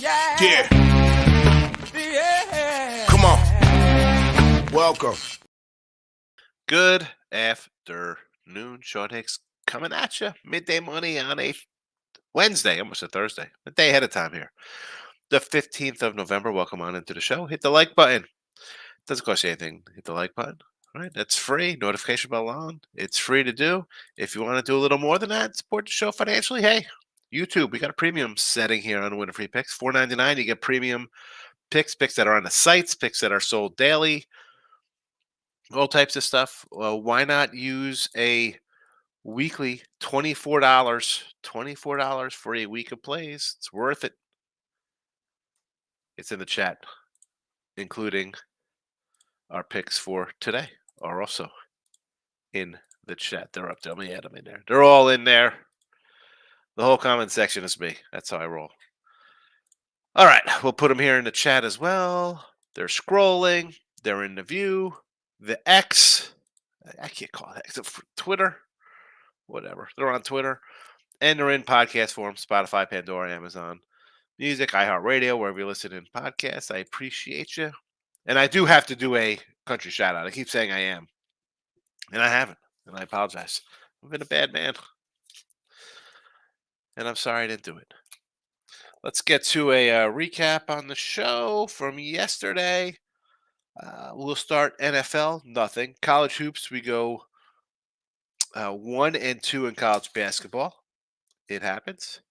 Yeah. Come on. Welcome. Good afternoon. Sean Higgs coming at you. Midday money on a Wednesday, almost a Thursday. A day ahead of time here. The 15th of November. Welcome on into the show. Hit the like button. Doesn't cost you anything. Hit the like button. All right, that's free. Notification bell on. It's free to do. If you want to do a little more than that, support the show financially. Hey, YouTube, we got a premium setting here on Winter Free Picks. $4.99. You get premium picks that are on the sites, picks that are sold daily, all types of stuff. Well, why not use a weekly $24? $24 for a week of plays. It's worth it. It's in the chat, including our picks for today are also in the chat. They're up there. Let me add them in there. They're all in there. The whole comment section is me. That's how I roll. All right. We'll put them here in the chat as well. They're scrolling. They're in the view. The X. I can't call it X. Twitter. Whatever. They're on Twitter. And they're in podcast form. Spotify, Pandora, Amazon Music, iHeartRadio, wherever you listen in podcasts. I appreciate you. And I do have to do a country shout out. I keep saying I am. And I haven't. And I apologize. I've been a bad man. And I'm sorry I didn't do it. Let's get to a recap on the show from yesterday. We'll start NFL, nothing. College hoops, we go 1-2 in college basketball. It happens.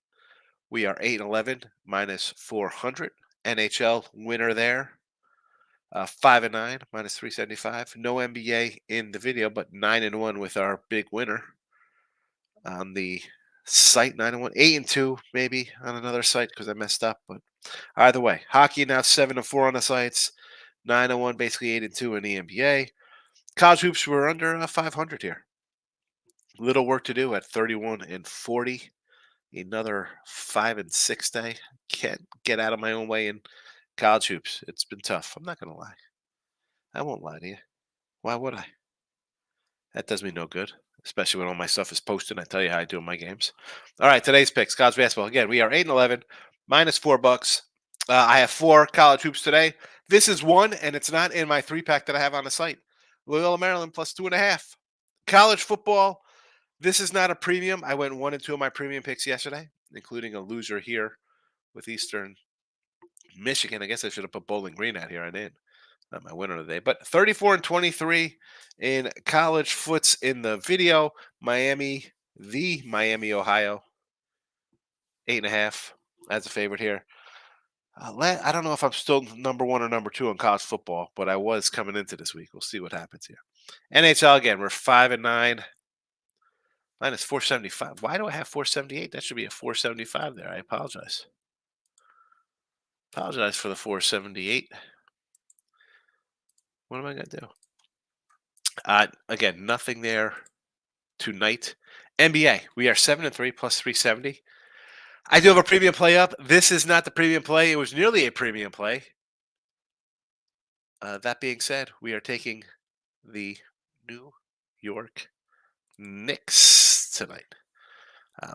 We are 8-11 minus 400. NHL winner there. 5-9 minus 375. No NBA in the video, but 9-1 with our big winner on the site. 9-1, 8-2 maybe on another site because I messed up. But either way, hockey now 7-4 on the sites. 9-1, basically 8-2 in the NBA. College hoops were under 500 here. Little work to do at 31-40. Another 5-6 day. Can't get out of my own way in college hoops. It's been tough. I'm not going to lie. I won't lie to you. Why would I? That does me no good, especially when all my stuff is posted. I tell you how I do in my games. All right, today's picks. College basketball. Again, we are 8-11, minus $4. I have 4 college hoops today. This is one, and it's not in my 3-pack that I have on the site. Loyola, Maryland, plus 2.5. College football. This is not a premium. I went 1-2 of my premium picks yesterday, including a loser here with Eastern Michigan. I guess I should have put Bowling Green out here. I didn't. Not my winner today. But 34-23 in college foots in the video. Miami, Ohio, 8.5 as a favorite here. I don't know if I'm still number 1 or number 2 in college football, but I was coming into this week. We'll see what happens here. NHL again, we're 5-9. Minus 475. Why do I have 478? That should be a 475 there. I apologize. Apologize for the 478. What am I going to do? Again, nothing there tonight. NBA, we are 7-3 plus 370. I do have a premium play up. This is not the premium play. It was nearly a premium play. That being said, we are taking the New York Knicks tonight.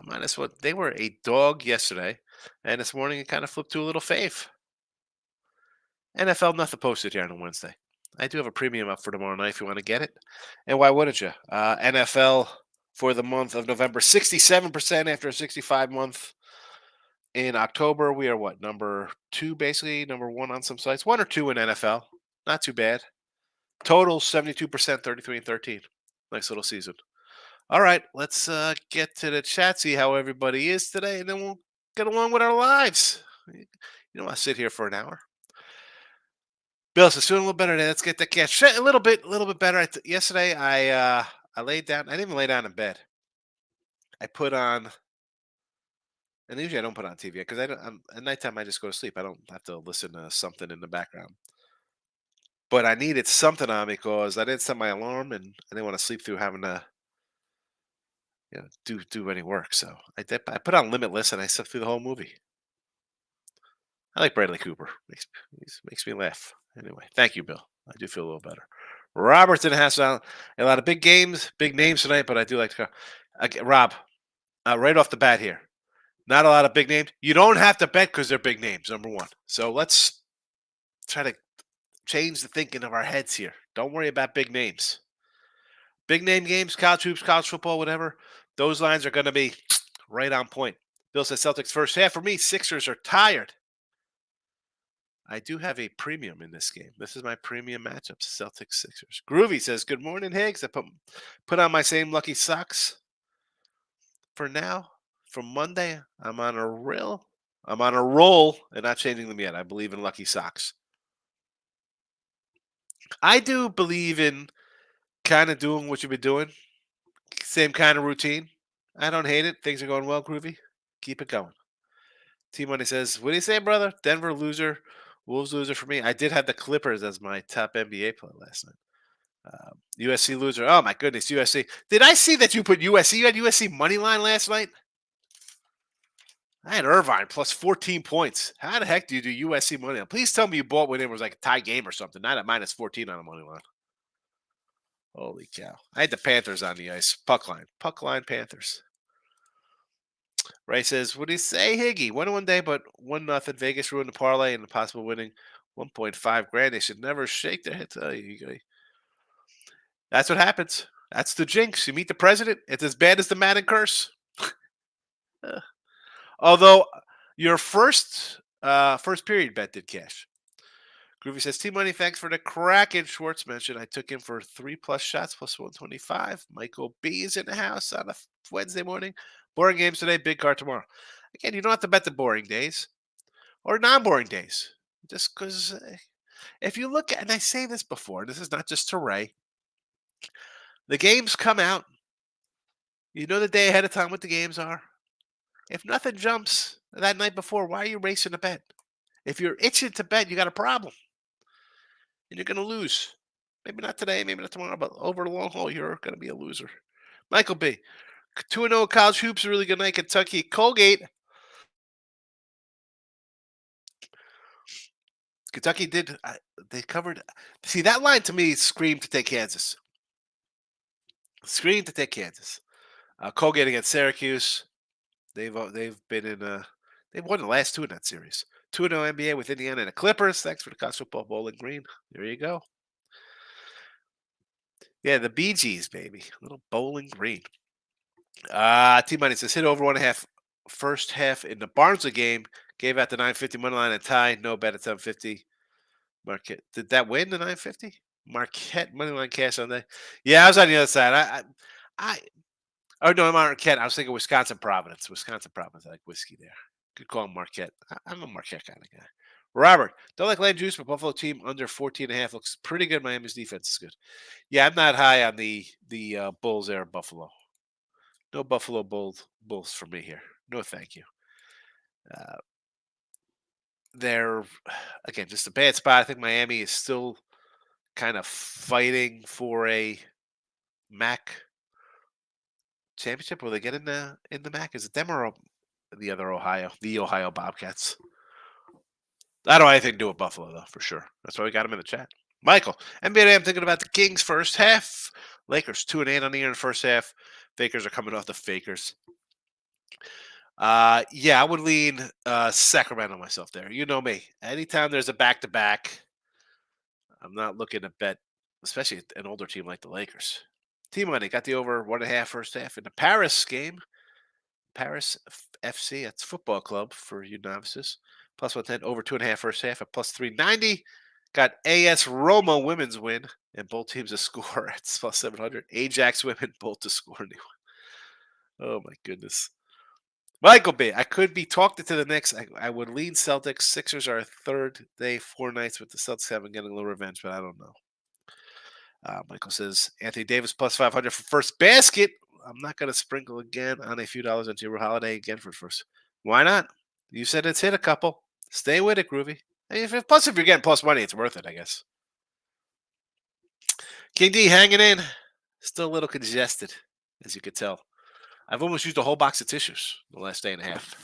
Minus what? They were a dog yesterday, and this morning it kind of flipped to a little fave. NFL, nothing posted here on a Wednesday. I do have a premium up for tomorrow night if you want to get it. And why wouldn't you? NFL for the month of November, 67% after a 65 month. In October, we are what? Number 2, basically. Number 1 on some sites. 1 or 2 in NFL. Not too bad. Total 72%, 33-13. Nice little season. All right, let's get to the chat, see how everybody is today, and then we'll get along with our lives. You don't want to sit here for an hour. Bill says, feeling a little better today. Let's get the cash. A little bit better. Yesterday, I laid down. I didn't even lay down in bed. I put on, and usually I don't put on TV because at nighttime I just go to sleep. I don't have to listen to something in the background. But I needed something on because I didn't set my alarm, and I didn't want to sleep through having to do any work. So I put on Limitless and I slept through the whole movie. I like Bradley Cooper. Makes me laugh. Anyway, thank you, Bill. I do feel a little better. Robertson has a lot of big games, big names tonight, but I do like to go. Rob, right off the bat here, Not a lot of big names. You don't have to bet because they're big names, number one. So let's try to change the thinking of our heads here. Don't worry about big names. Big name games, college hoops, college football, whatever, those lines are going to be right on point. Bill says Celtics first half. For me, Sixers are tired. I do have a premium in this game. This is my premium matchup, Celtics Sixers. Groovy says, good morning, Higgs. I put on my same lucky socks for now. For Monday, I'm on a roll. I'm on a roll and not changing them yet. I believe in lucky socks. I do believe in kind of doing what you've been doing. Same kind of routine. I don't hate it. Things are going well, Groovy. Keep it going. T Money says, what do you say, brother? Denver loser, Wolves loser for me. I did have the Clippers as my top NBA player last night. USC loser. Oh my goodness, USC. Did I see that you put USC? You had USC money line last night. I had Irvine plus 14 points. How the heck do you do USC money line? Please tell me you bought when it was like a tie game or something, not at minus 14 on the money line. Holy cow! I had the Panthers on the ice. Puck line Panthers. Ray says, what do you say, Higgy? 1-1 day, but 1-0. Vegas ruined the parlay and the possible winning 1.5 grand. They should never shake their head. That's what happens. That's the jinx. You meet the president. It's as bad as the Madden curse. Although your first period bet did cash. Groovy says, T Money, thanks for the Kraken. Schwartz mentioned I took him for 3+ shots plus 125. Michael B is in the house on a Wednesday morning. Boring games today, big card tomorrow. Again, you don't have to bet the boring days or non-boring days. Just because if you look at, and I say this before, this is not just to Ray. The games come out. You know the day ahead of time what the games are. If nothing jumps that night before, why are you racing to bet? If you're itching to bet, you got a problem. And you're going to lose. Maybe not today, maybe not tomorrow, but over the long haul, you're going to be a loser. Michael B. 2-0 college hoops, a really good night. Kentucky, Colgate. Kentucky did. They covered. See, that line to me screamed to take Kansas. Screamed to take Kansas. Colgate against Syracuse. They've been in. They've won the last two in that series. 2-0 NBA with Indiana and the Clippers. Thanks for the college football Bowling Green. There you go. Yeah, the Bee Gees, baby. Little Bowling Green. T Money says hit over 1.5 first half in the Barnsley game. Gave out the 950 money line and tie. No bet at 750. Marquette. Did that win the 950? Marquette money line cash on that. Yeah, I was on the other side. Oh no, Marquette. I was thinking Wisconsin Providence. Wisconsin Providence. I like whiskey there. Good call, Marquette. I'm a Marquette kind of guy. Robert, don't like Land Juice, but Buffalo team under 14.5 looks pretty good. Miami's defense is good. Yeah, I'm not high on the Bulls there in Buffalo. No Buffalo Bulls for me here. No, thank you. Uh, they're again just a bad spot. I think Miami is still kind of fighting for a MAC championship. Will they get in the MAC? Is it them or the other the Ohio Bobcats? I don't have anything to do with Buffalo though, for sure. That's why we got him in the chat. Michael, NBA. I'm thinking about the Kings first half. Lakers 2-8 on the year in the first half. Fakers are coming off the fakers. Yeah, I would lean Sacramento myself there. You know me. Anytime there's a back-to-back, I'm not looking to bet, especially an older team like the Lakers. Team Money got the over 1.5 first half in the Paris game. Paris FC, that's football club for you novices. Plus 110, over 2.5 first half at plus 390. Got AS Roma women's win and both teams to score at plus 700. Ajax women both to score. Oh my goodness. Michael B. I could be talked into the Knicks. I would lean Celtics. Sixers are third day, 4 nights with the Celtics having getting a little revenge, but I don't know. Michael says Anthony Davis plus 500 for first basket. I'm not going to sprinkle again on a few dollars on Jiro Holiday again for first. Why not? You said it's hit a couple. Stay with it, Groovy. Plus, if you're getting plus money, it's worth it, I guess. King D hanging in. Still a little congested, as you could tell. I've almost used a whole box of tissues the last day and a half.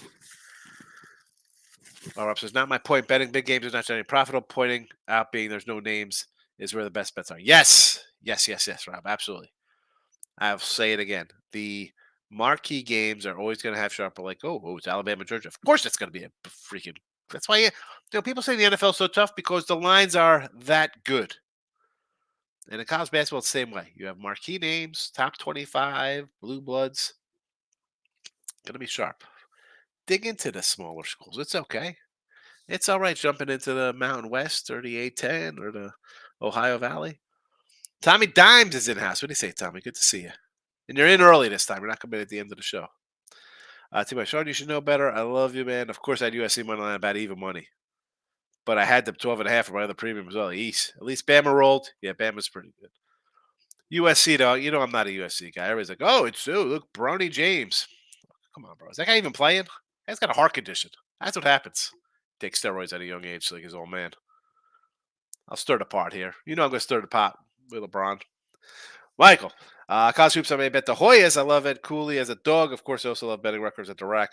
Rob says, not my point. Betting big games is not generally profitable. Pointing out being there's no names is where the best bets are. Yes, Rob. Absolutely. I'll say it again. The Marquee games are always going to have sharper. Like, oh, it's Alabama, Georgia. Of course, it's going to be a freaking. That's why people say the NFL is so tough because the lines are that good. And in college basketball, it's the same way. You have marquee names, top 25, blue bloods. Going to be sharp. Dig into the smaller schools. It's okay. It's all right jumping into the Mountain West or the A10 or the Ohio Valley. Tommy Dimes is in house. What do you say, Tommy? Good to see you. And you're in early this time. We're not coming at the end of the show. Too much. Sean, you should know better. I love you, man. Of course, I had USC money line about even money. But I had them 12.5 for my other premium as well. East. At least Bama rolled. Yeah, Bama's pretty good. USC, though, I'm not a USC guy. Everybody's like, oh, look, Bronny James. Come on, bro. Is that guy even playing? He's got a heart condition. That's what happens. Take steroids at a young age like his old man. I'll stir the pot here. I'm going to stir the pot with LeBron. Michael, college hoops, I may bet the Hoyas. I love Ed Cooley as a dog. Of course, I also love betting Rutgers at the rack.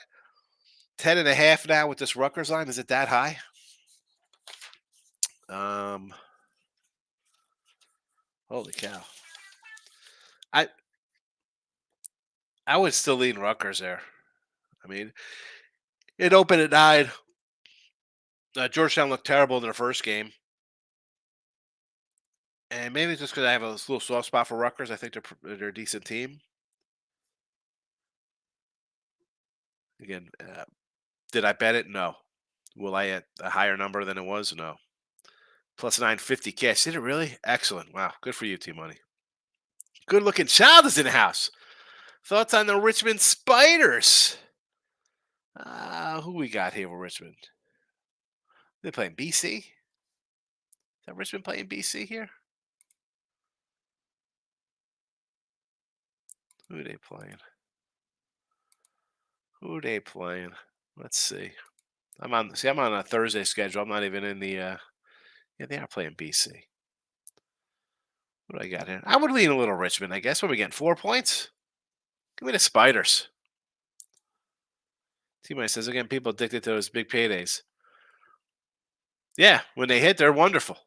10.5 now with this Rutgers line. Is it that high? Holy cow. I would still lean Rutgers there. I mean, it opened at 9. Georgetown looked terrible in their first game. And maybe it's just because I have a little soft spot for Rutgers. I think they're a decent team. Again, did I bet it? No. Will I at a higher number than it was? No. Plus 950 cash. Did it really? Excellent. Wow. Good for you, T-Money. Good looking child is in the house. Thoughts on the Richmond Spiders? Who we got here with Richmond? They playing BC? Is that Richmond playing BC here? Who are they playing? Let's see. I'm on a Thursday schedule. I'm not even in the yeah, they are playing BC. What do I got here? I would lean a little Richmond, I guess. What are we getting? 4 points? Give me the Spiders. T-Mike says again, people addicted to those big paydays. Yeah, when they hit, they're wonderful.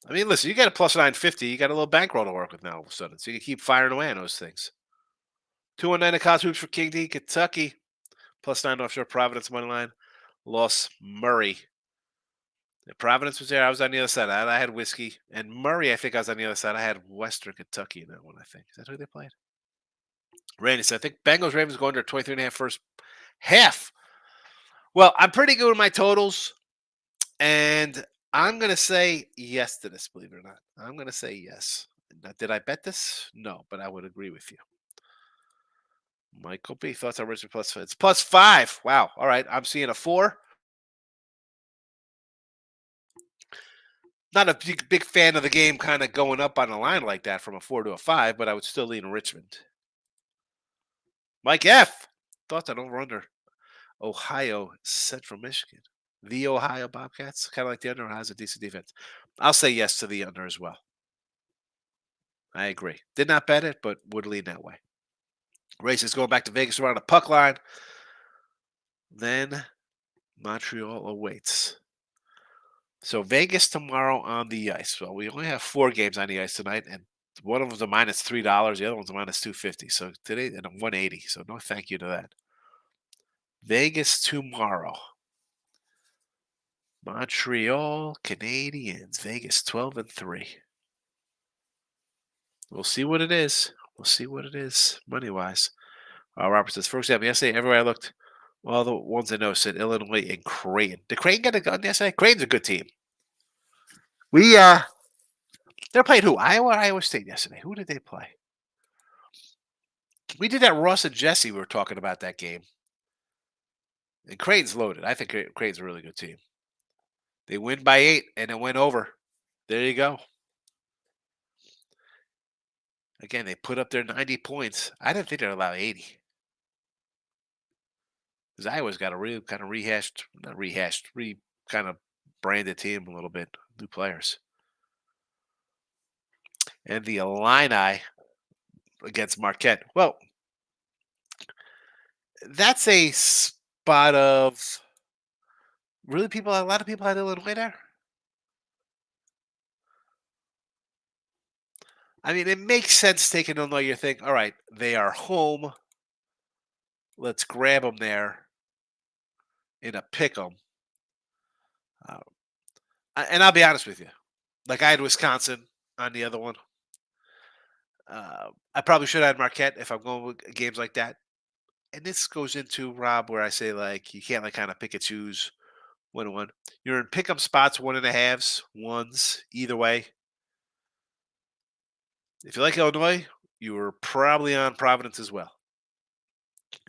I mean, listen, you got a plus 950, you got a little bankroll to work with now all of a sudden. So you can keep firing away on those things. 219 college hoops for King D, Kentucky. Plus 9 offshore Providence money line. Lost Murray. Providence was there. I was on the other side. I had whiskey. And Murray, I think I was on the other side. I had Western Kentucky in that one, I think. Is that who they played? Randy said, I think Bengals Ravens go under 23.5 first half. Well, I'm pretty good with my totals. And I'm going to say yes to this, believe it or not. I'm going to say yes. Now, did I bet this? No, but I would agree with you. Michael B. Thoughts on Richmond plus 5? It's plus 5. Wow. All right. I'm seeing a 4. Not a big fan of the game kind of going up on a line like that from a 4 to a 5, but I would still lean Richmond. Mike F. Thoughts on over-under Ohio Central Michigan. The Ohio Bobcats, kind of like the under, has a decent defense. I'll say yes to the under as well. I agree. Did not bet it, but would lean that way. Races going back to Vegas around the puck line. Then Montreal awaits. So Vegas tomorrow on the ice. Well, we only have 4 games on the ice tonight, and one of them's a minus $3. The other one's a minus 250. So today, and a 180. So no thank you to that. Vegas tomorrow. Montreal Canadiens. Vegas 12-3. We'll see what it is. Money wise. Robert says, for example, yesterday everywhere I looked, all the ones I know said Illinois and Creighton. Did Creighton get a gun yesterday? Creighton's a good team. They're playing who? Iowa or Iowa State yesterday? Who did they play? We did that Ross and Jesse. We were talking about that game. And Creighton's loaded. I think Creighton's a really good team. They win by 8 and it went over. There you go. Again, they put up their 90 points. I didn't think they'd allow 80. Because Iowa's got a real kind of kind of branded team a little bit. New players. And the Illini against Marquette. Well, that's a spot of really a lot of people had Illinois there. I mean, it makes sense taking Illinois. You think, all right, they are home. Let's grab them there in a pick 'em. Uh, and I'll be honest with you. Like I had Wisconsin on the other one. I probably should have had Marquette if I'm going with games like that. And this goes into Rob where I say like you can't like kind of pick and choose 1-1. You're in pick 'em spots, 1.5s, ones, either way. If you like Illinois, you were probably on Providence as well.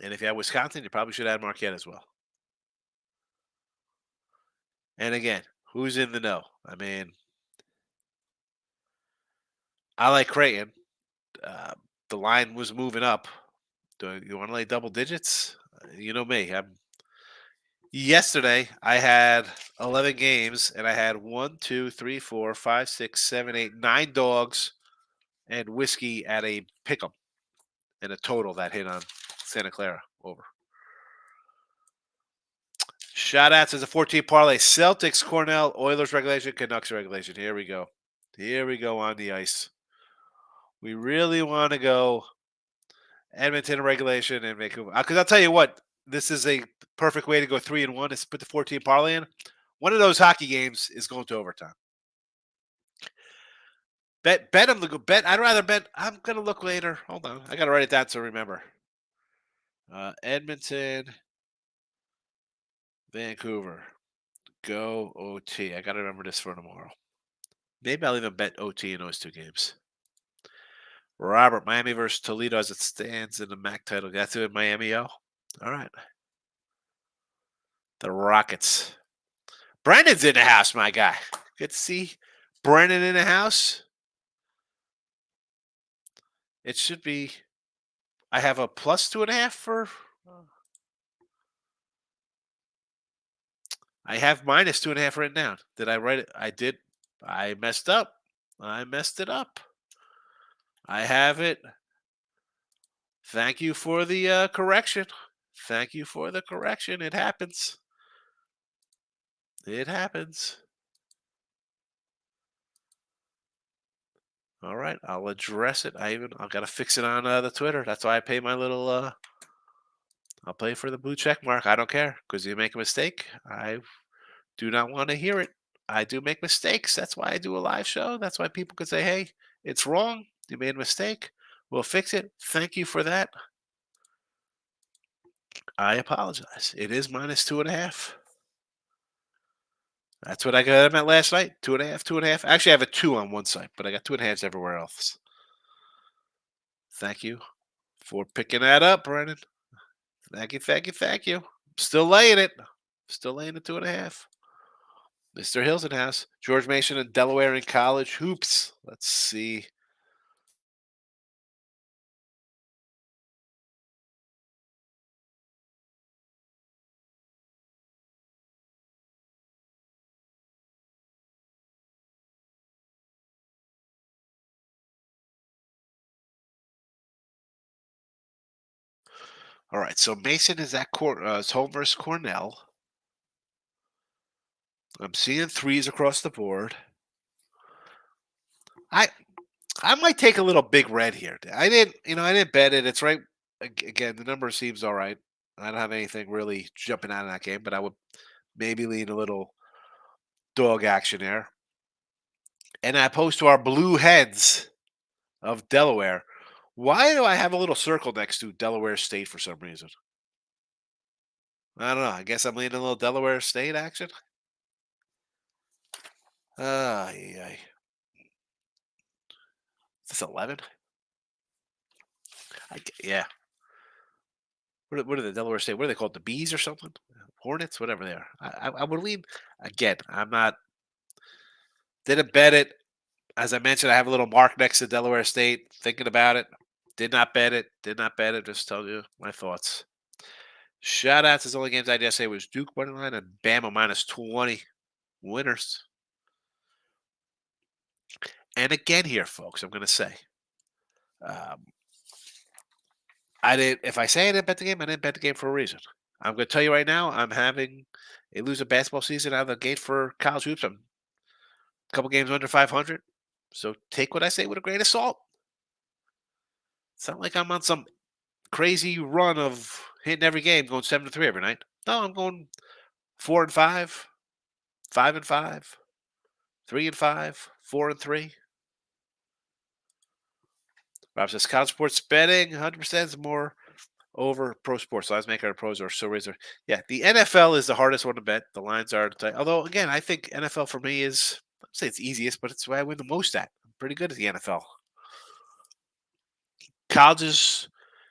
And if you had Wisconsin, you probably should have had Marquette as well. And again, who's in the know? I mean, I like Creighton. Uh, the line was moving up. Do you want to lay double digits? You know me. Yesterday, I had 11 games, and I had 9 dogs and whiskey at a pick'em, and a total that hit on Santa Clara over. Shout outs as a 14 parlay. Celtics, Cornell, Oilers regulation, Canucks regulation. Here we go. Here we go on the ice. We really want to go Edmonton regulation and Vancouver. Because I'll tell you what, this is a perfect way to go 3-1 is put the 14 parlay in. One of those hockey games is going to overtime. Bet them the bet. I'd rather bet. I'm gonna look later. Hold on, I gotta write it down to remember. Edmonton, Vancouver, go OT. I gotta remember this for tomorrow. Maybe I'll even bet OT in those two games. Robert, Miami versus Toledo as it stands in the MAC title. That's it, Miami. All right. The Rockets. Brandon's in the house, my guy. Good to see Brandon in the house. It should be. I have a plus 2.5 for. I have minus 2.5 written down. Did I write it? I did. I messed up. I messed it up. I have it. Thank you for the correction. Thank you for the correction. It happens. It happens. All right, I'll address it. I've got to fix it on the Twitter. That's why I pay my little. I'll pay for the blue check mark. I don't care because you make a mistake. I do not want to hear it. I do make mistakes. That's why I do a live show. That's why people could say, "Hey, it's wrong. You made a mistake. We'll fix it." Thank you for that. I apologize. It is minus 2.5. That's what I got them at last night. 2.5, 2.5. Actually, I have a 2 on one side, but I got 2.5s everywhere else. Thank you for picking that up, Brennan. Thank you, thank you, thank you. Still laying it. Still laying it 2.5. Mr. Hills in house. George Mason and Delaware in college hoops. Let's see. All right, so Mason is at home versus Cornell. I'm seeing threes across the board. I I might take a little big red here. I didn't bet it. It's right. Again, the number seems all right. I don't have anything really jumping out of that game, but I would maybe lean a little dog action there. And I opposed to our blue heads of Delaware. Why do I have a little circle next to Delaware State for some reason? I don't know. I guess I'm leaning a little Delaware State action. Yeah. Is this 11? Yeah. What are the Delaware State? What are they called? The Bees or something? Hornets, whatever they are. I would lean again. I'm not. Didn't bet it. As I mentioned, I have a little mark next to Delaware State. Thinking about it. Did not bet it. Did not bet it. Just tell you my thoughts. Shout outs. His only games I did say was Duke money line and Bama minus 20 winners. And again here, folks, I'm going to say, um, I did. If I say I didn't bet the game, I didn't bet the game for a reason. I'm going to tell you right now, I'm having a losing basketball season out of the gate for college hoops. I'm a couple games under 500. So take what I say with a grain of salt. It's not like I'm on some crazy run of hitting every game, going 7-3 every night. No, I'm going 4-5, 5-5, 3-5, 4-3. Rob says college sports betting 100% is more over pro sports. Lines make our pros are so razor. Yeah, the NFL is the hardest one to bet. The lines are tight. Although again, I think NFL for me is I'd say it's easiest, but it's where I win the most at. I'm pretty good at the NFL. Colleges,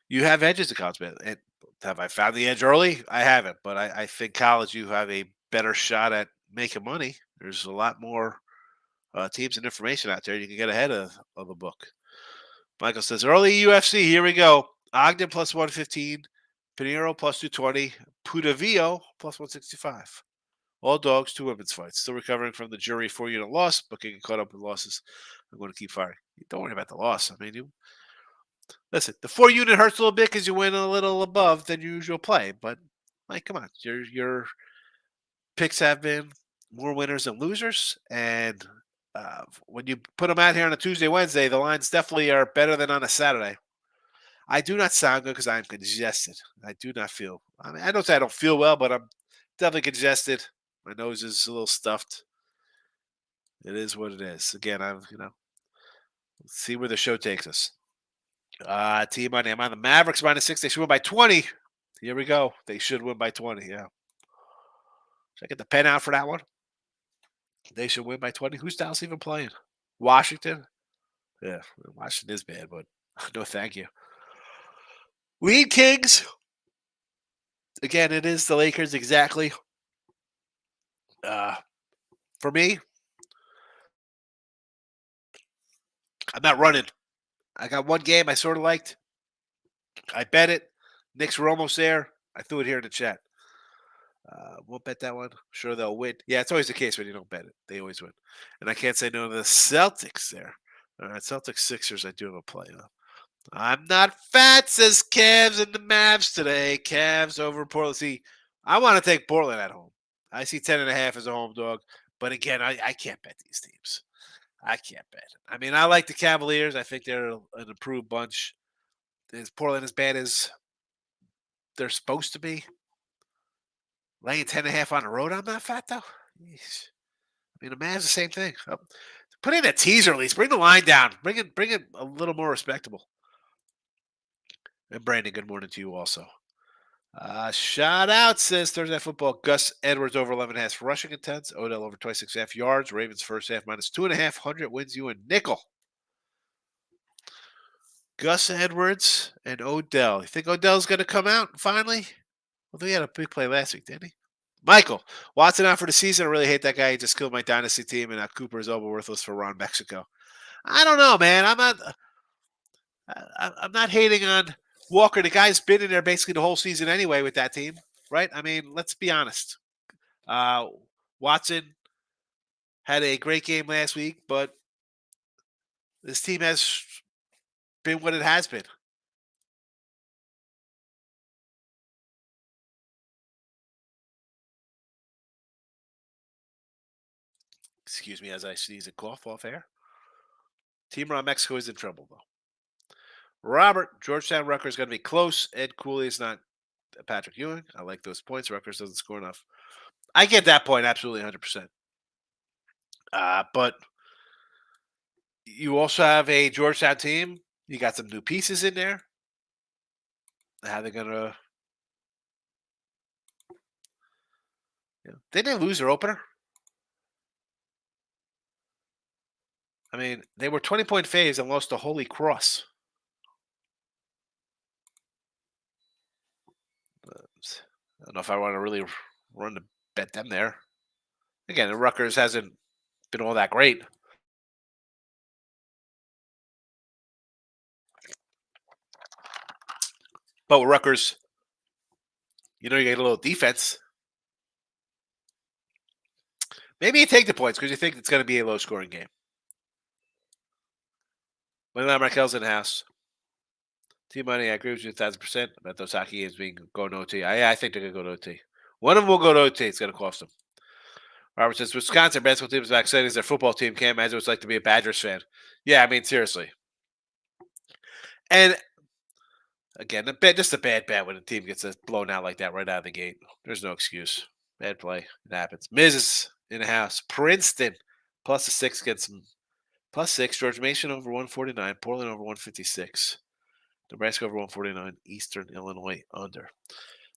you have edges in college bet. And have I found the edge early? I haven't, but I think college you have a better shot at making money. There's a lot more teams and information out there. You can get ahead of a book. Michael says early UFC. Here we go. Ogden plus 115, Pinheiro plus 220, Pudavio plus 165. All dogs, 2 women's fights. Still recovering from the jury 4-unit loss, but getting caught up with losses. I'm going to keep firing. Don't worry about the loss. I mean, listen. The 4-unit hurts a little bit because you win a little above than your usual play. But like, come on, your picks have been more winners than losers, and when you put them out here on a Tuesday, Wednesday, the lines definitely are better than on a Saturday. I do not sound good because I'm congested. I do not feel. I mean, I don't say I don't feel well, but I'm definitely congested. My nose is a little stuffed. It is what it is. Again, let's see where the show takes us. Team money. I'm on the Mavericks -6. They should win by 20. Here we go. They should win by 20. Yeah. Should I get the pen out for that one? They should win by 20. Who's Dallas even playing? Washington? Yeah, Washington is bad, but no thank you. We Kings. Again, it is the Lakers exactly. For me, I'm not running. I got one game I sort of liked. I bet it. Knicks were almost there. I threw it here in the chat. Won't bet that one. Sure they'll win. Yeah, it's always the case when you don't bet it. They always win. And I can't say no to the Celtics there. All right, Celtics Sixers, I do have a play on. I'm not fat, says Cavs and the Mavs today. Cavs over Portland. See, I want to take Portland at home. I see 10.5 as a home dog. But again, I can't bet these teams. I can't bet. I mean, I like the Cavaliers. I think they're an improved bunch. Is Portland as bad as they're supposed to be? Laying 10.5 on the road, I'm not fat, though. Yeesh. I mean, the Mavs, the same thing. Put in a teaser at least. Bring the line down. Bring it a little more respectable. And Brandon, good morning to you also. Shout out, says Thursday Night Football. Gus Edwards over 11.5 rushing attempts. Odell over 26.5 yards. Ravens first half -2.5. 100 wins you a nickel. Gus Edwards and Odell. You think Odell's going to come out finally? Well, he had a big play last week, didn't he? Michael, Watson out for the season. I really hate that guy. He just killed my dynasty team, and now Cooper is over worthless for Ron Mexico. I don't know, man. I'm not hating on Walker. The guy's been in there basically the whole season anyway with that team, right? I mean, let's be honest. Watson had a great game last week, but this team has been what it has been. Excuse me as I sneeze and cough off air. Team around Mexico is in trouble, though. Robert, Georgetown Rutgers is going to be close. Ed Cooley is not Patrick Ewing. I like those points. Rutgers doesn't score enough. I get that point absolutely 100%. But you also have a Georgetown team. You got some new pieces in there. How they're going to. They didn't lose their opener. I mean, they were 20-point faves and lost to Holy Cross. I don't know if I want to really run to bet them there. Again, the Rutgers hasn't been all that great. But with Rutgers, you get a little defense. Maybe you take the points because you think it's going to be a low-scoring game. When Markel's in the house. Team money, I agree with you 1,000% about those hockey games going to OT. I think they're going to go to OT. One of them will go to OT. It's going to cost them. Robert says, Wisconsin basketball team is back saying their football team. Can't imagine what it's like to be a Badgers fan. Yeah, I mean, seriously. And Again, just a bad bet when a team gets blown out like that right out of the gate. There's no excuse. Bad play. It happens. Miz is in the house. Princeton plus a 6 against plus 6. George Mason over 149. Portland over 156. Nebraska over 149. Eastern Illinois under.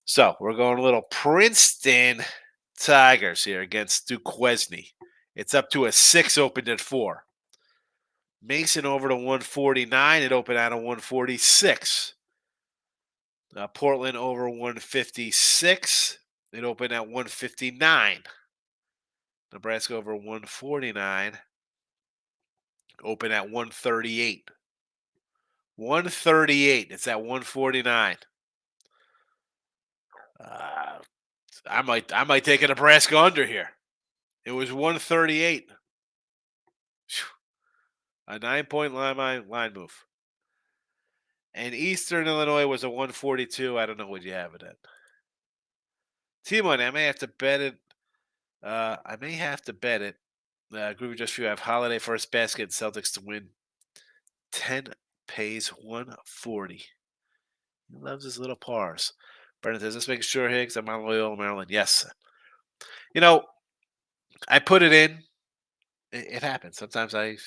So we're going a little Princeton Tigers here against Duquesne. It's up to a 6, opened at 4. Mason over to 149. It opened out of 146. Portland over 156. It opened at 159. Nebraska over 149. Open at 138. 138. It's at 149. I might take a Nebraska under here. It was 138. A 9-point line move. And Eastern Illinois was a 142. I don't know what you have it at. T-money, I may have to bet it. Group just few have Holiday first basket and Celtics to win. 10 pays 140. He loves his little pars. Brennan says, just making sure, Higgs, I'm on Loyola, Maryland. Yes. I put it in. It happens. Sometimes I've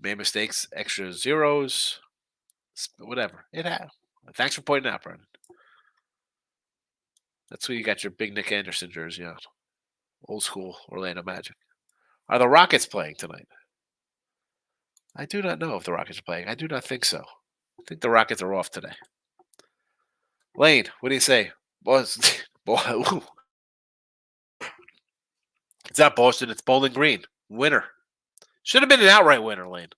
made mistakes, extra zeros, whatever. It happens. Thanks for pointing out, Brennan. That's where you got your big Nick Anderson jersey on. Old school Orlando Magic. Are the Rockets playing tonight? I do not know if the Rockets are playing. I do not think so. I think the Rockets are off today. Lane, what do you say? It's not Boston. It's Bowling Green. Winner. Should have been an outright winner, Lane.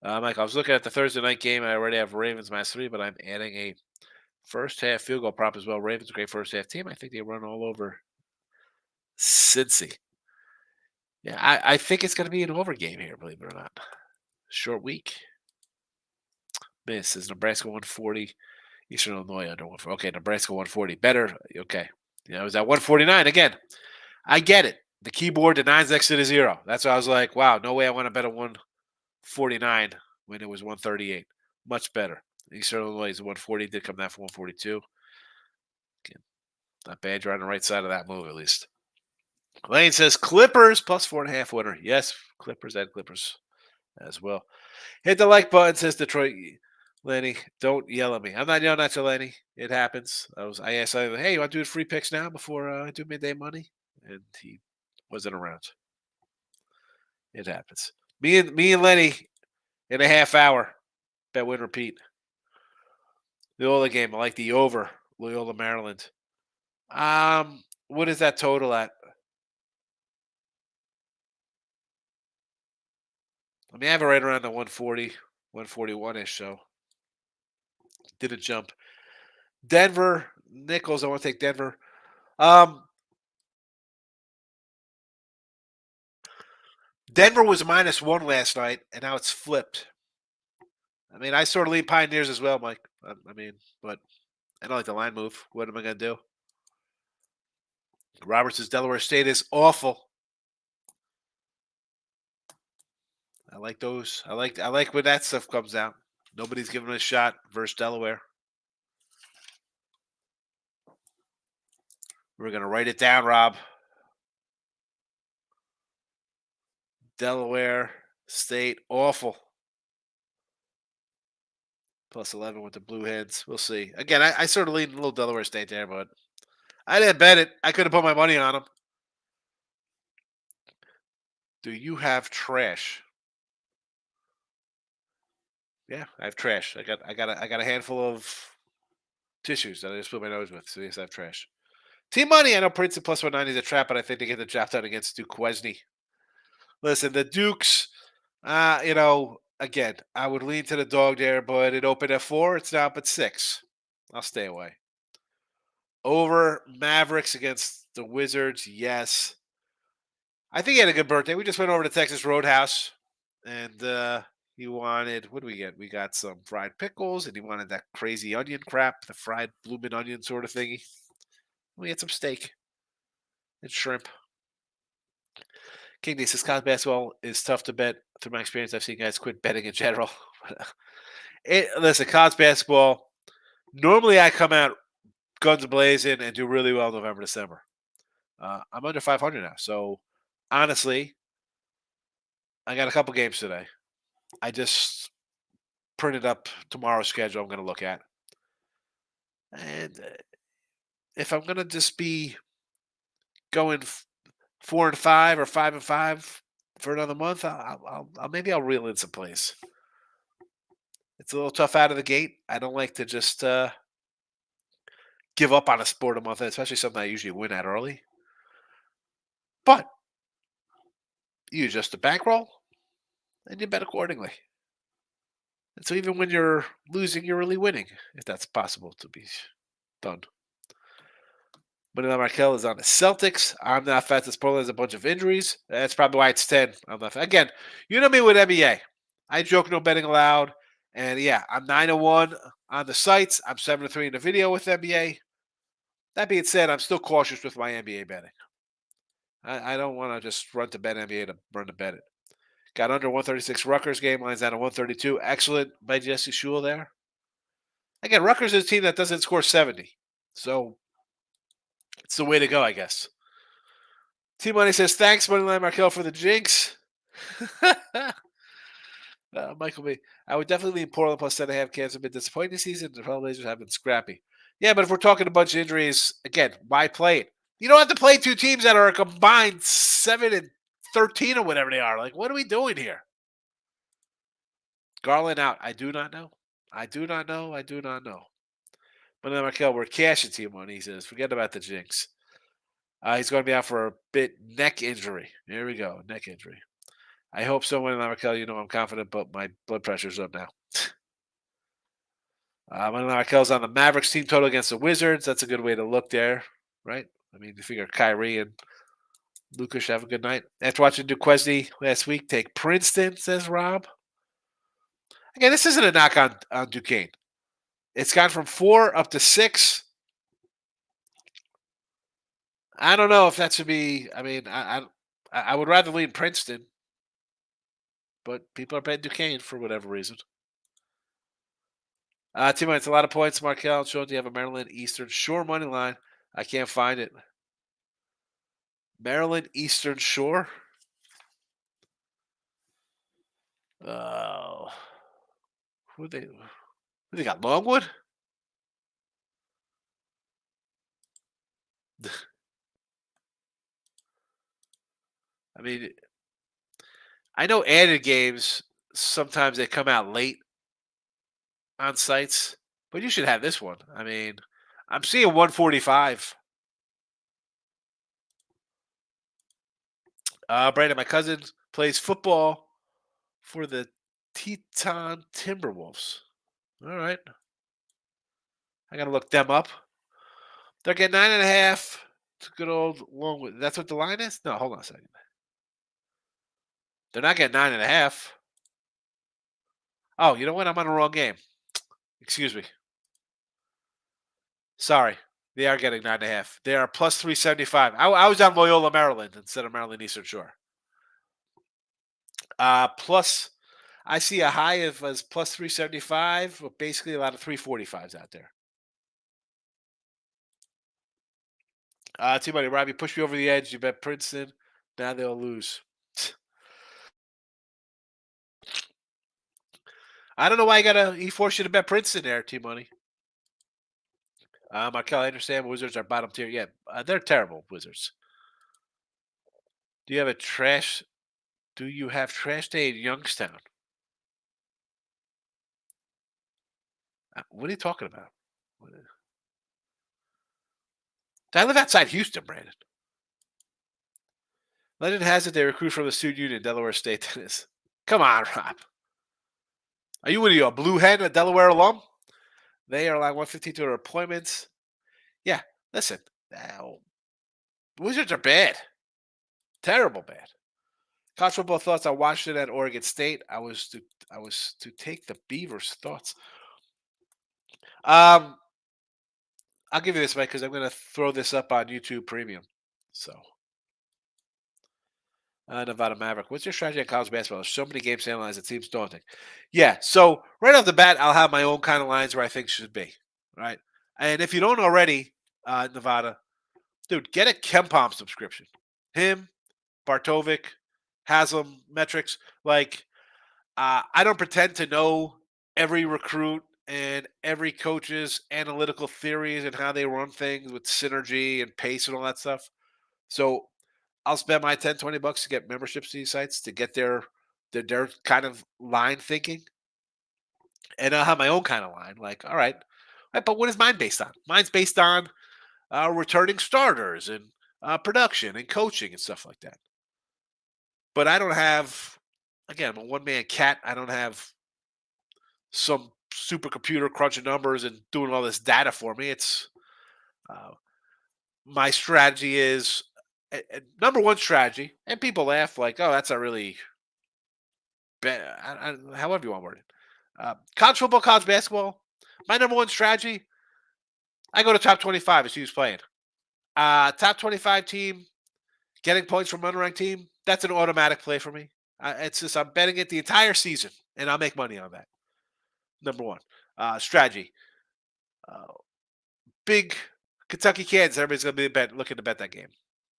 Mike, I was looking at the Thursday night game. I already have Ravens -3, but I'm adding a first half field goal prop as well. Ravens, a great first half team. I think they run all over Cincy. Yeah, I think it's going to be an over game here, believe it or not. Short week. Miss is Nebraska 140. Eastern Illinois under 140. Okay, Nebraska 140. Better. Okay. It was at 149 again. I get it. The keyboard, the 9's next to the 0. That's why I was like, wow, no way I want to bet a 149 when it was 138. Much better. Eastern Illinois is 140. Did come down for 142. Again, not bad. You're on the right side of that move, at least. Lane says Clippers plus 4.5 winner. Yes, Clippers and Clippers as well. Hit the like button, says Detroit. Lenny, don't yell at me. I'm not yelling at you, Lenny. It happens. I asked, hey, you want to do free picks now before I do midday money? And he wasn't around. It happens. Me and Lenny in a half hour. Bet win repeat. Loyola game. I like the over. Loyola, Maryland. What is that total at? I mean, I have it right around the 140, 141-ish, so didn't jump. Denver, Nichols, I want to take Denver. Denver was -1 last night, and now it's flipped. I mean, I sort of lean Pioneers as well, Mike. But I don't like the line move. What am I going to do? Roberts says Delaware State is awful. I like those. I like when that stuff comes out. Nobody's giving it a shot versus Delaware. We're going to write it down, Rob. Delaware State, awful. Plus 11 with the Blue Hens. We'll see. Again, I sort of lean a little Delaware State there, but I didn't bet it. I could have put my money on them. Do you have trash? Yeah, I have trash. I got a handful of tissues that I just put my nose with. So yes, I have trash. Team money. I know Princeton plus 190 is a trap, but I think they get the job done against Duquesne. Listen, the Dukes. Again, I would lean to the dog there, but it opened at 4. It's now up at 6. I'll stay away. Over Mavericks against the Wizards. Yes. I think he had a good birthday. We just went over to Texas Roadhouse, and he wanted, what do we get? We got some fried pickles, and he wanted that crazy onion crap, the fried bloomin' onion sort of thingy. We had some steak and shrimp. King D says college basketball is tough to bet. Through my experience, I've seen guys quit betting in general. Listen, college basketball. Normally, I come out guns blazing and do really well November, December. I'm under 500 now, so honestly, I got a couple games today. I just printed up tomorrow's schedule. I'm going to look at, and if I'm going to just be going 4-5 or 5-5 for another month, maybe I'll reel in some plays. It's a little tough out of the gate. I don't like to just give up on a sport a month, especially something I usually win at early. But you adjust the bankroll and you bet accordingly. And so even when you're losing, you're really winning, if that's possible to be done. Manila Markel is on the Celtics. I'm not fast as Portland has a bunch of injuries. That's probably why it's 10. I'm not again, you know me with NBA. I joke no betting allowed. And yeah, I'm 9-1 on the sites. I'm 7-3 in the video with NBA. That being said, I'm still cautious with my NBA betting. I don't want to just run to bet NBA to run to bet it. Got under 136 Rutgers game lines down to 132. Excellent by Jesse Shule there. Again, Rutgers is a team that doesn't score 70. So it's the way to go, I guess. T Money says, thanks, Moneyline Markel, for the jinx. Michael B. I would definitely lean Portland plus 10.5 cans. Have been disappointing this season. The Trailblazers have been scrappy. Yeah, but if we're talking a bunch of injuries, again, why play it? You don't have to play two teams that are a combined 7-13 or whatever they are. Like, what are we doing here? Garland out. I do not know. I do not know. I do not know. But then Markel, we're cashing T Money. He says, forget about the jinx. He's going to be out for a bit neck injury. Here we go. Neck injury. I hope so, when Markel. You know I'm confident, but my blood pressure's up now. Markel's on the Mavericks team total against the Wizards. That's a good way to look there, right? I mean, you figure Kyrie and Lucas have a good night. After watching Duquesne last week, take Princeton, says Rob. Again, this isn't a knock on Duquesne. It's gone from 4 up to 6. I don't know if that should be. I mean, I would rather lean Princeton, but people are betting Duquesne for whatever reason. Team it's a lot of points. Markel showing you have a Maryland Eastern Shore money line. I can't find it. Maryland Eastern Shore. Oh, who they got? Longwood. I mean, I know added games sometimes they come out late on sites, but you should have this one. I mean, I'm seeing 145. Brandon, my cousin plays football for the Teton Timberwolves. All right. I got to look them up. They're getting 9.5. It's a good old Longwood. That's what the line is? No, hold on a second. They're not getting 9.5. Oh, you know what? I'm on the wrong game. Excuse me. Sorry. They are getting 9.5. They are plus 375. I was on Loyola, Maryland instead of Maryland Eastern Shore. Plus, I see a high of as plus 375, but basically a lot of 345s out there. Too many. Robbie, push me over the edge. You bet Princeton. Now they'll lose. I don't know why he forced you to bet Princeton there, T Money. Markel, I understand Wizards are bottom tier. Yeah, they're terrible, Wizards. Do you have trash day in Youngstown? What are you talking about? I live outside Houston, Brandon. Legend has it they recruit from the student union, Delaware State. Tennis. Come on, Rob. Are you a blue hen, a Delaware alum? They are like 115 to their appointments. Yeah, listen. Wizards are bad. Terrible bad. College football thoughts on Washington and Oregon State. I was to take the Beavers' thoughts. I'll give you this, Mike, because I'm going to throw this up on YouTube Premium. So Nevada Maverick. What's your strategy in college basketball? There's so many games to analyze. It seems daunting. Yeah. So right off the bat, I'll have my own kind of lines where I think should be. Right. And if you don't already, Nevada, dude, get a Kempom subscription. Him, Bartovic, Haslam, Metrics. Like, I don't pretend to know every recruit and every coach's analytical theories and how they run things with synergy and pace and all that stuff. So I'll spend my 10, $20 to get memberships to these sites to get their kind of line thinking. And I'll have my own kind of line. Like, all right, but what is mine based on? Mine's based on returning starters and production and coaching and stuff like that. But I don't have, again, I'm a one man cat. I don't have some supercomputer crunching numbers and doing all this data for me. It's uh, my strategy is number one strategy, and people laugh like, "Oh, that's not really bad." However you want to word it. College football, college basketball. My number one strategy: I go to top 25 as who's playing. Top 25 team getting points from unranked team. That's an automatic play for me. It's just I'm betting it the entire season, and I'll make money on that. Number one strategy. Uh, Big Kentucky Kansas. Everybody's gonna be looking to bet that game.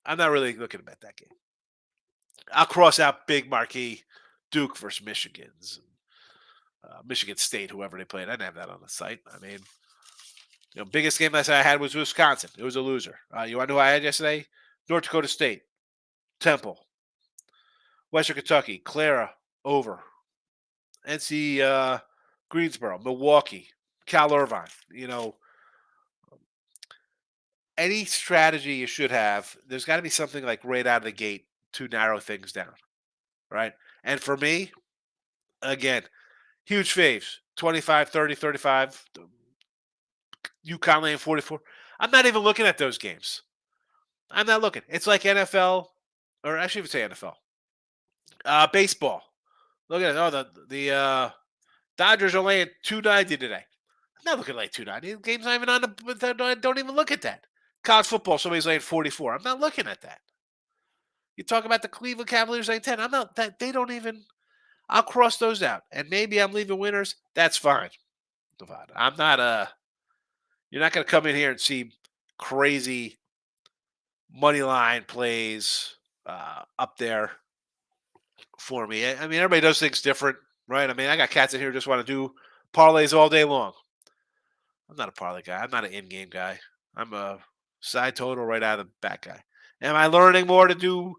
I'm not really looking to bet that game. I'll cross out big marquee Duke versus Michigan's, Michigan State, whoever they played. I didn't have that on the site. I mean, biggest game last night I had was Wisconsin. It was a loser. You want to know who I had yesterday? North Dakota State, Temple, Western Kentucky, Clara over, NC Greensboro, Milwaukee, Cal Irvine. Any strategy you should have, there's got to be something like right out of the gate to narrow things down, right? And for me, again, huge faves 25, 30, 35, UConn lane 44. I'm not even looking at those games. I'm not looking. It's like NFL, or I should even say NFL. Baseball. Look at it. Oh, the Dodgers are laying 290 today. I'm not looking at like 290. The game's not even on the. Don't even look at that. College football, somebody's laying 44. I'm not looking at that. You talk about the Cleveland Cavaliers laying 10. I'm not that. They don't even. I'll cross those out, and maybe I'm leaving winners. That's fine. I'm not You're not going to come in here and see crazy money line plays up there for me. I mean, everybody does things different, right? I mean, I got cats in here who just want to do parlays all day long. I'm not a parlay guy. I'm not an in-game guy. I'm a side total right out of the back guy. Am I learning more to do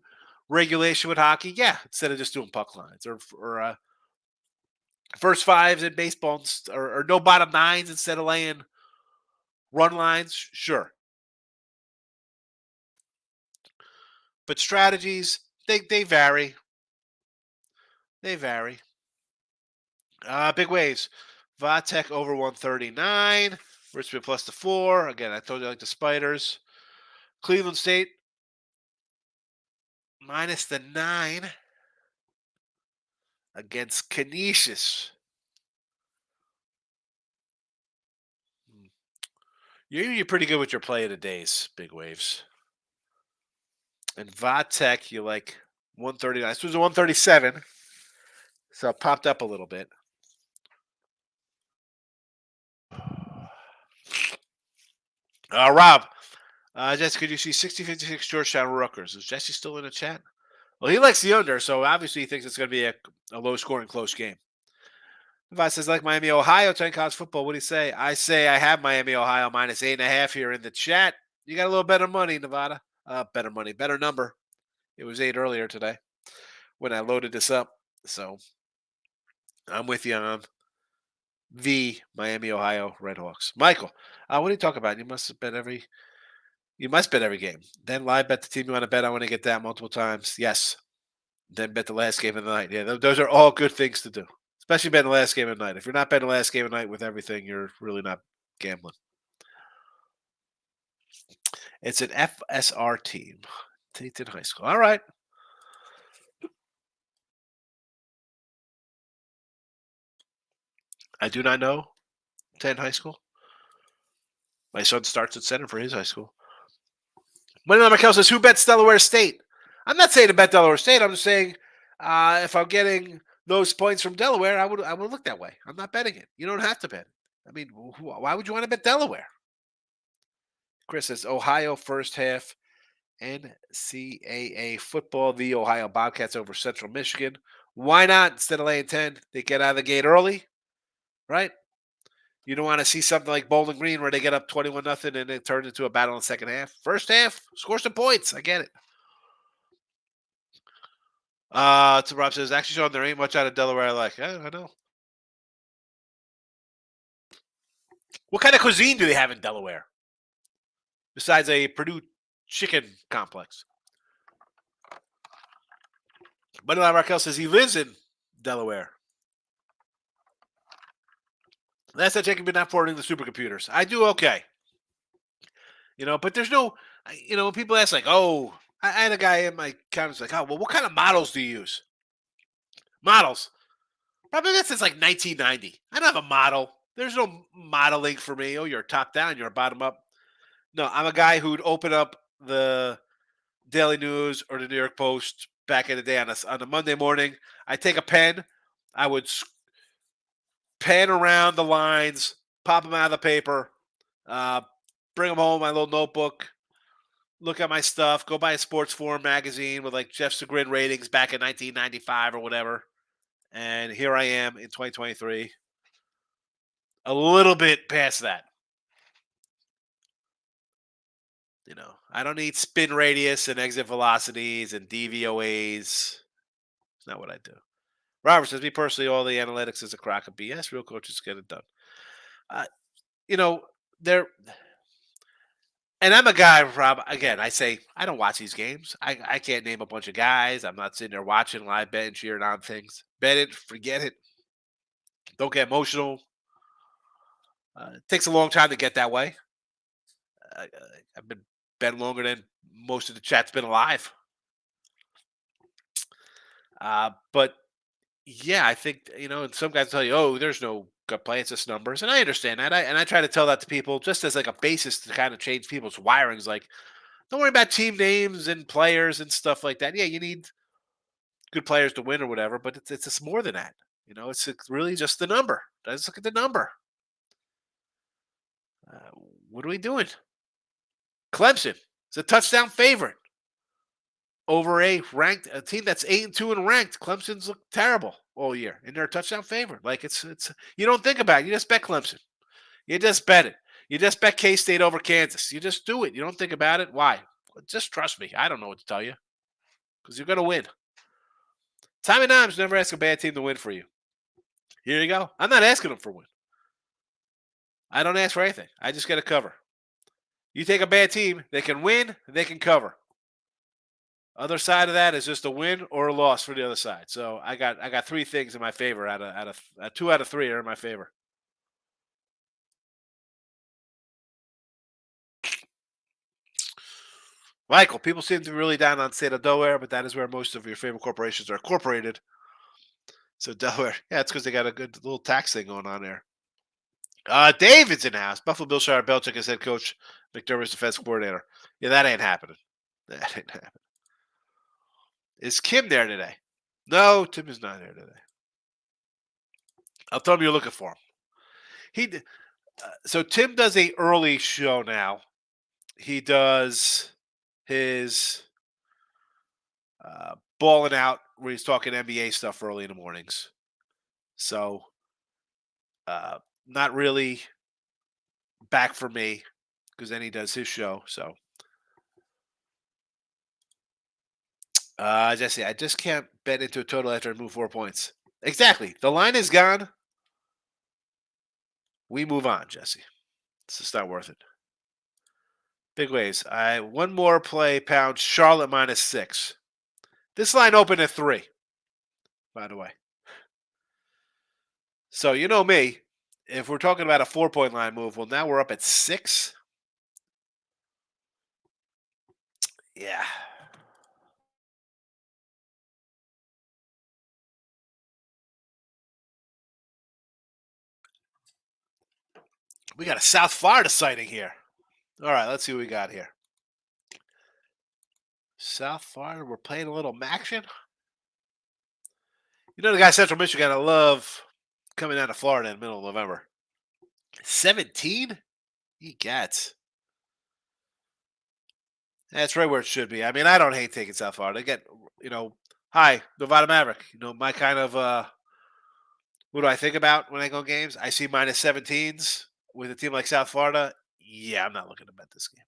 regulation with hockey? Yeah, instead of just doing puck lines or first fives in baseball or no bottom nines instead of laying run lines. Sure, but strategies they vary. They vary. Big waves. Vatek over 139. Richmond plus the 4. Again, I told you I like the Spiders. Cleveland State minus the 9 against Canisius. You're pretty good with your play of the days, big waves. And Vatek, you like 139. This was a 137. So it popped up a little bit. Rob, Jesse, could you see 60-56 Georgetown Rutgers? Is Jesse still in the chat? Well, he likes the under, so obviously he thinks it's going to be a low-scoring, close game. Levi says, like Miami, Ohio, 10 college football. What do you say? I say I have Miami, Ohio, minus 8.5 here in the chat. You got a little better money, Nevada. Better money, better number. It was 8 earlier today when I loaded this up. So I'm with you on the Miami, Ohio Redhawks. Michael, what do you talk about? You must bet every game. Then live bet the team you want to bet. I want to get that multiple times. Yes. Then bet the last game of the night. Yeah, those are all good things to do, especially betting the last game of the night. If you're not betting the last game of the night with everything, you're really not gambling. It's an FSR team, Tatum High School. All right. I do not know 10 High School. My son starts at center for his high school. Money Line Michael says, who bets Delaware State? I'm not saying to bet Delaware State. I'm just saying if I'm getting those points from Delaware, I would look that way. I'm not betting it. You don't have to bet it. I mean, why would you want to bet Delaware? Chris says Ohio first half NCAA football, the Ohio Bobcats over Central Michigan. Why not? Instead of laying 10, they get out of the gate early, right? You don't want to see something like Bowling Green where they get up 21 nothing and it turns into a battle in the second half. First half, score some points. I get it. To Rob says, actually, Sean, there ain't much out of Delaware I like. Yeah, I know. What kind of cuisine do they have in Delaware? Besides a Purdue chicken complex. But Raquel says he lives in Delaware. That's that Jacob been not forwarding the supercomputers. I do okay. But there's no, when people ask like, oh, I had a guy in my comments like, oh, well, what kind of models do you use? Models. Probably that since like 1990. I don't have a model. There's no modeling for me. Oh, you're top down, you're bottom up. No, I'm a guy who'd open up the Daily News or the New York Post back in the day on a Monday morning. I take a pen. I would pen around the lines, pop them out of the paper, uh, bring them home, my little notebook, look at my stuff, go buy a Sports Forum magazine with like Jeff Segrin ratings back in 1995 or whatever. And here I am in 2023, a little bit past that. I don't need spin radius and exit velocities and DVOAs. It's not what I do. Robert says, me personally, all the analytics is a crock of BS. Real coaches get it done. Uh, they're, and I'm a guy, Rob, again, I say, I don't watch these games. I can't name a bunch of guys. I'm not sitting there watching live betting, cheering on things. Bet it, forget it. Don't get emotional. It takes a long time to get that way. I've been betting longer than most of the chat's been alive. But yeah, I think, and some guys tell you, oh, there's no gut play. It's just numbers. And I understand that. I try to tell that to people just as like a basis to kind of change people's wirings. Like, don't worry about team names and players and stuff like that. Yeah, you need good players to win or whatever, but it's just more than that. It's really just the number. Let's look at the number. Uh, what are we doing? Clemson is a touchdown favorite over a team that's 8-2 and ranked. Clemson's look terrible all year, and they're a touchdown favorite. Like it's you don't think about it. You just bet Clemson. You just bet it. You just bet K-State over Kansas. You just do it. You don't think about it. Why? Just trust me. I don't know what to tell you because you're going to win. Tommy Nimes never ask a bad team to win for you. Here you go. I'm not asking them for win. I don't ask for anything. I just get a cover. You take a bad team, they can win, they can cover. Other side of that is just a win or a loss for the other side. So I got three things in my favor out of 2 out of 3 are in my favor. Michael, people seem to be really down on state of Delaware, but that is where most of your favorite corporations are incorporated. So Delaware, yeah, it's because they got a good little tax thing going on there. David's in the house. Buffalo Bill Shire Belichick is head coach. McDermott's defense coordinator. Yeah, that ain't happening. That ain't happening. Is Kim there today? No, Tim is not here today. I'll tell him you're looking for him. So Tim does a early show now. He does his balling out where he's talking NBA stuff early in the mornings. So not really back for me because then he does his show. So Jesse, I just can't bet into a total after I move 4 points. Exactly. The line is gone. We move on, Jesse. It's just not worth it. Big ways. One more play pound Charlotte -6. This line opened at 3, by the way. So you know me. If we're talking about a 4-point line move, well, now we're up at 6. Yeah. We got a South Florida sighting here. All right, let's see what we got here. South Florida, we're playing a little action. You know the guy Central Michigan, I love coming out of Florida in the middle of November. 17? He gets. That's right where it should be. I mean, I don't hate taking South Florida. Again, you know, hi, Nevada Maverick. You know, my kind of what do I think about when I go games? I see minus 17s with a team like South Florida. Yeah, I'm not looking to bet this game.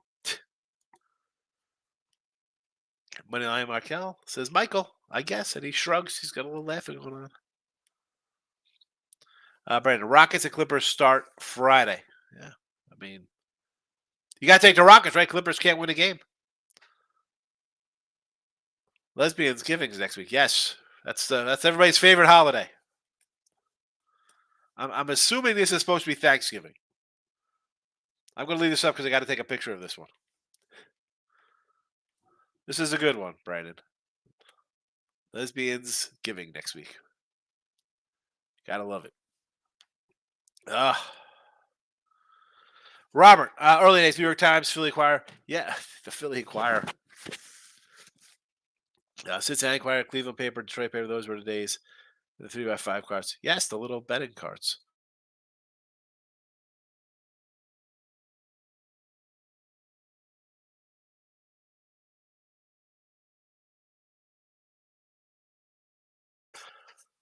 Moneyline Markel says Michael, I guess, and he shrugs. He's got a little laughing going on. Brandon, Rockets and Clippers start Friday. Yeah, I mean, you got to take the Rockets, right? Clippers can't win a game. Lesbians Givings next week. Yes, that's everybody's favorite holiday. I'm assuming this is supposed to be Thanksgiving. I'm going to leave this up because I got to take a picture of this one. This is a good one, Brandon. Lesbians Giving next week. Gotta love it. Robert, early days, New York Times, Philly Inquirer. Yeah, the Philly Inquirer. Cincinnati Inquirer, Cleveland Paper, Detroit Paper. Those were the days. The 3x5 cards. Yes, the little betting cards.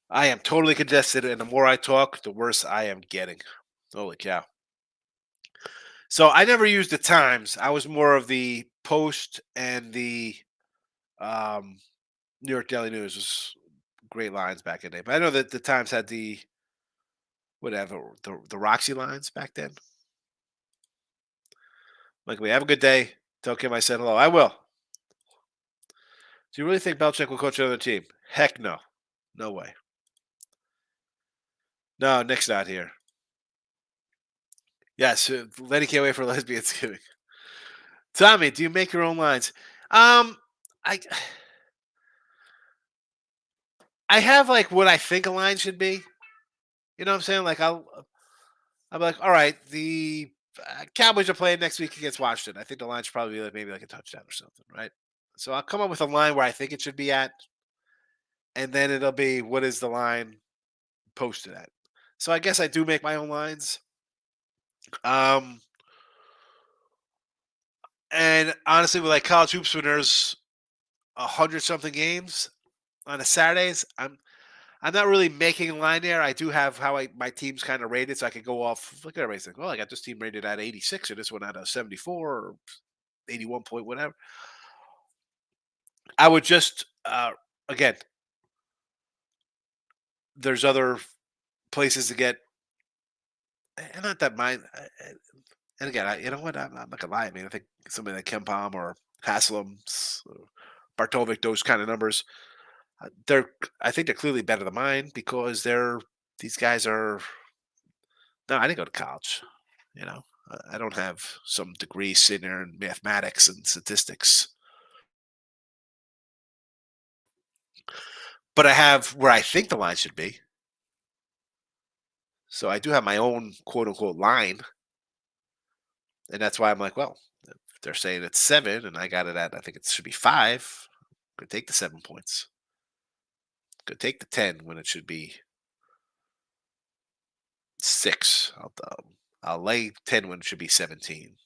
I am totally congested, and the more I talk, the worse I am getting. Holy cow. So I never used the Times. I was more of the Post and the um, New York Daily News. Was great lines back in the day. But I know that the Times had the whatever the Roxy lines back then. Like, we have a good day. Tell Kim I said hello. I will. Do you really think Belichick will coach another team? Heck no. No way. No, Nick's not here. Yes, Lenny can't wait for lesbians giving. Tommy, do you make your own lines? I I have like what I think a line should be. You know what I'm saying? Like I'm like, all right, the Cowboys are playing next week against Washington. I think the line should probably be like maybe like a touchdown or something, right? So I'll come up with a line where I think it should be at, and then it'll be what is the line posted at. So I guess I do make my own lines. Um, and honestly, with like college hoops, when there's 100 something games on a Saturdays, I'm not really making a line there. I do have how my team's kind of rated, so I could go off. Look at everybody think, well, I got this team rated at 86, or this one at a 74, or 81 point, whatever. I would just again, there's other places to get, and not that mine. And again, you know what? I'm not gonna lie. I mean, I think somebody like Ken Palm or Haslam, Bartovic, those kind of numbers, they're. I think they're clearly better than mine because they're. These guys are. No, I didn't go to college. You know, I don't have some degree sitting there in mathematics and statistics, but I have where I think the line should be. So I do have my own quote unquote line, and that's why I'm like, well, if they're saying it's 7, and I got it at, I think it should be 5. Could take the 7 points. Could take the 10 when it should be 6. I'll lay 10 when it should be 17.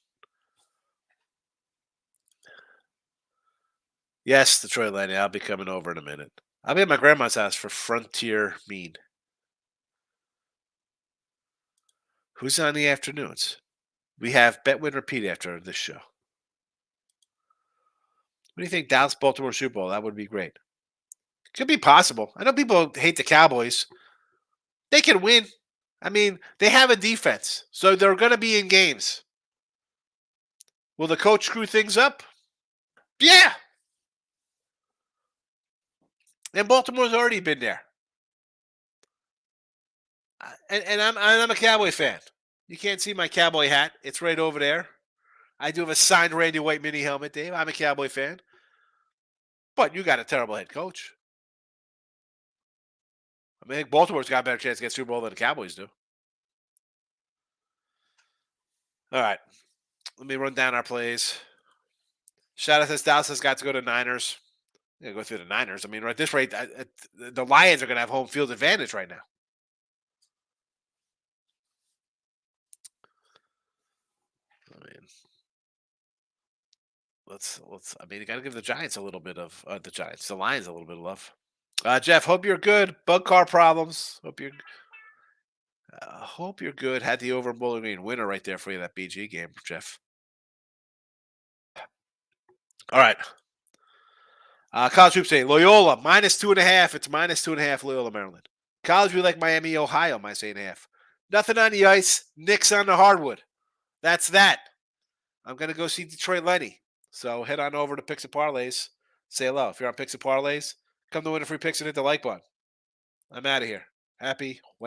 Yes, Detroit Lenny, I'll be coming over in a minute. I'll be at my grandma's house for Frontier Mean. Who's on the afternoons? We have Bet Win Repeat after this show. What do you think, Dallas Baltimore Super Bowl? That would be great. Could be possible. I know people hate the Cowboys. They can win. I mean, they have a defense, so they're going to be in games. Will the coach screw things up? Yeah. And Baltimore's already been there. And I'm a Cowboy fan. You can't see my Cowboy hat. It's right over there. I do have a signed Randy White mini helmet, Dave. I'm a Cowboy fan. But you got a terrible head coach. I mean, Baltimore's got a better chance to get Super Bowl than the Cowboys do. All right. Let me run down our plays. Shout out to Dallas has got to go to Niners. Yeah, go through the Niners. I mean, right at this rate, the Lions are going to have home field advantage right now. I mean, let's. I mean, you got to give the Giants a little bit of the Lions a little bit of love. Jeff, hope you're good. Bug car problems. Hope you're good. Had the over Bowling Green winner right there for you that BG game, Jeff. All right. College hoops say Loyola -2.5. It's -2.5. Loyola, Maryland. College we like Miami, Ohio -8.5. Nothing on the ice. Knicks on the hardwood. That's that. I'm gonna go see Detroit Lenny. So head on over to Picks and Parlays. Say hello. If you're on Picks and Parlays, come to win a free picks and hit the like button. I'm out of here. Happy Wednesday.